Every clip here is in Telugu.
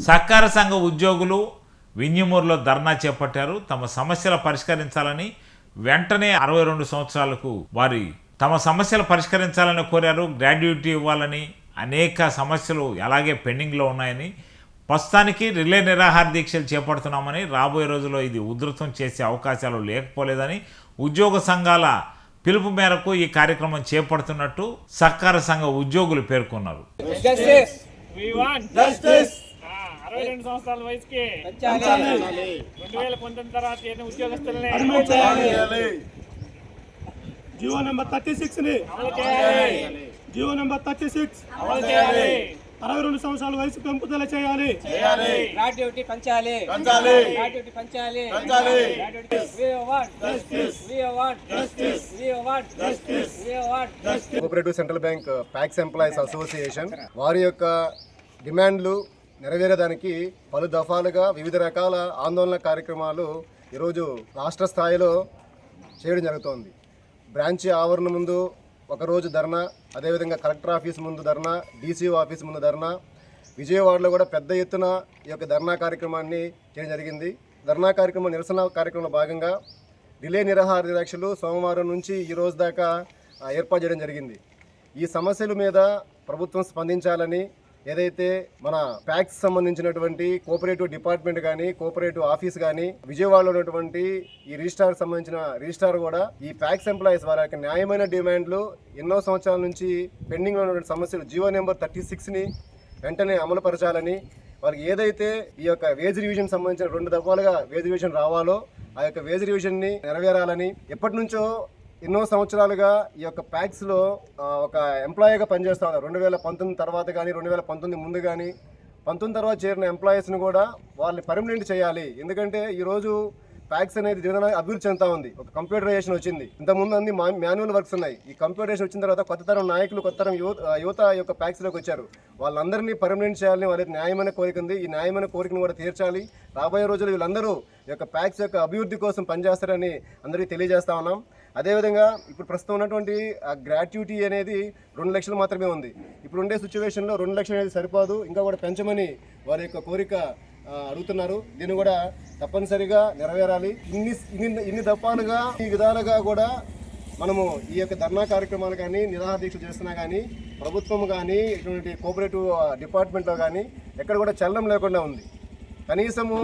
సహకార సంఘ ఉద్యోగులు వింజమూరులో ధర్నా చేపట్టారు. తమ సమస్యలు పరిష్కరించాలని వెంటనే 62 సంవత్సరాలకు వారి తమ సమస్యలు పరిష్కరించాలని కోరారు. గ్రాడ్యుయేటీ ఇవ్వాలని, అనేక సమస్యలు అలాగే పెండింగ్లో ఉన్నాయని, ప్రస్తుతానికి రిలే నిరాహార దీక్షలు చేపడుతున్నామని, రాబోయే రోజుల్లో ఇది ఉధృతం చేసే అవకాశాలు లేకపోలేదని, ఉద్యోగ సంఘాల పిలుపు మేరకు ఈ కార్యక్రమం చేపడుతున్నట్టు సహకార సంఘ ఉద్యోగులు పేర్కొన్నారు. 62 సంవత్సరాల వయసుకి 2019 తర్వాత ఉద్యోగస్తులని జీవో నెంబర్ 36 ని జీవో నెంబర్ 36 62 సంవత్సరాల వయసు పెంపుదల చేయాలి. గ్రాడ్యుయేటీ పెంచాలి. Cooperative central bank packs employees association వారి యొక్క డిమాండ్లు నెరవేరడానికి పలు దఫాలుగా వివిధ రకాల ఆందోళన కార్యక్రమాలు ఈరోజు రాష్ట్ర స్థాయిలో చేయడం జరుగుతోంది. బ్రాంచ్ ఆవరణ ముందు ఒకరోజు ధర్నా, అదేవిధంగా కలెక్టర్ ఆఫీస్ ముందు ధర్నా, డీసీఓ ఆఫీస్ ముందు ధర్నా, విజయవాడలో కూడా పెద్ద ఎత్తున ఈ యొక్క ధర్నా కార్యక్రమాన్ని చేయడం జరిగింది. ధర్నా కార్యక్రమం నిరసన కార్యక్రమంలో భాగంగా రిలే నిరాహార దీక్షలు సోమవారం నుంచి ఈ రోజు దాకా ఏర్పాటు చేయడం జరిగింది. ఈ సమస్యల మీద ప్రభుత్వం స్పందించాలని, ఏదైతే మన ప్యాక్స్ సంబంధించినటువంటి కోఆపరేటివ్ డిపార్ట్మెంట్ కానీ, కోఆపరేటివ్ ఆఫీస్ కానీ, విజయవాడలో ఉన్నటువంటి ఈ రిజిస్ట్రార్ సంబంధించిన రిజిస్ట్రార్ కూడా ఈ ప్యాక్స్ ఎంప్లాయీస్ వారి యొక్క న్యాయమైన డిమాండ్లు ఎన్నో సంవత్సరాల నుంచి పెండింగ్లో ఉన్నటువంటి సమస్యలు జీవో నెంబర్ 36ని వెంటనే అమలుపరచాలని, వాళ్ళకి ఏదైతే ఈ యొక్క వేజ్ రివిజన్ సంబంధించిన 2 దఫాలుగా వేజ్ రివిజన్ రావాలో ఆ యొక్క వేజ్ రివిజన్ని నెరవేరాలని, ఎప్పటి నుంచో ఎన్నో సంవత్సరాలుగా ఈ యొక్క ప్యాక్స్లో ఒక ఎంప్లాయీగా పనిచేస్తూ ఉన్నారు. 2019 తర్వాత కానీ, 2019 ముందు కానీ, 19 తర్వాత చేరిన ఎంప్లాయీస్ని కూడా వాళ్ళని పర్మనెంట్ చేయాలి. ఎందుకంటే ఈరోజు ప్యాక్స్ అనేది దినదిన అభివృద్ధి చెందుతూ ఉంది. ఒక కంప్యూటరైజేషన్ వచ్చింది. ఇంతకుముందు అన్ని మాన్యువల్ వర్క్స్ ఉన్నాయి. ఈ కంప్యూటరైజేషన్ వచ్చిన తర్వాత కొత్త తరం నాయకులు, కొత్త తరం యువత యొక్క ప్యాక్స్లోకి వచ్చారు. వాళ్ళందరినీ పర్మనెంట్ చేయాలని వాళ్ళకి న్యాయమైన కోరిక ఉంది. ఈ న్యాయమైన కోరికను కూడా తీర్చాలి. రాబోయే రోజులు వీళ్ళందరూ ఈ యొక్క ప్యాక్స్ యొక్క అభివృద్ధి కోసం పనిచేస్తారని అందరికీ తెలియజేస్తా ఉన్నాం. అదేవిధంగా ఇప్పుడు ప్రస్తుతం ఉన్నటువంటి గ్రాట్యుటీ అనేది 2 లక్షలు మాత్రమే ఉంది. ఇప్పుడు ఉండే సిచ్యువేషన్లో 2 లక్షలు అనేది సరిపోదు, ఇంకా కూడా పెంచమని వారి యొక్క కోరిక అడుగుతున్నారు. దీన్ని కూడా తప్పనిసరిగా నెరవేరాలి. ఇన్ని దఫాలుగా ఈ విధాలుగా కూడా మనము ఈ యొక్క ధర్నా కార్యక్రమాలు కానీ, నిరాహార దీక్ష చేస్తున్నా కానీ, ప్రభుత్వం కానీ, ఇటువంటి కోఆపరేటివ్ డిపార్ట్మెంట్లో కానీ ఎక్కడ కూడా చలనం లేకుండా ఉంది. కనీసము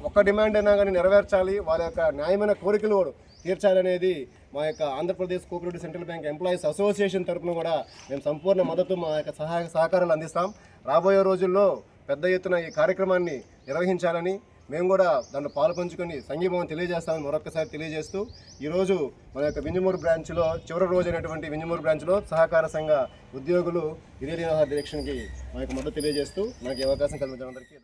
ఒక్క డిమాండ్ అయినా కానీ నెరవేర్చాలి, వాళ్ళ యొక్క న్యాయమైన కోరికలు తీర్చాలనేది మా యొక్క Andhra Pradesh cooperative central bank employees association తరఫున కూడా మేము సంపూర్ణ మద్దతు, మా యొక్క సహకారాలు అందిస్తాం. రాబోయే రోజుల్లో పెద్ద ఎత్తున ఈ కార్యక్రమాన్ని నిర్వహించాలని, మేము కూడా దాంట్లో పాల్పంచుకొని సంఘీభావం తెలియజేస్తామని మరొకసారి తెలియజేస్తూ, ఈరోజు మన యొక్క వింజమూరు బ్రాంచ్లో చివరి రోజు అయినటువంటి వింజమూరు బ్రాంచ్లో సహకార సంఘ ఉద్యోగులు ఇదే డైరెక్షన్కి మా యొక్క మద్దతు తెలియజేస్తూ నాకు అవకాశం కల్పించిన అందరికీ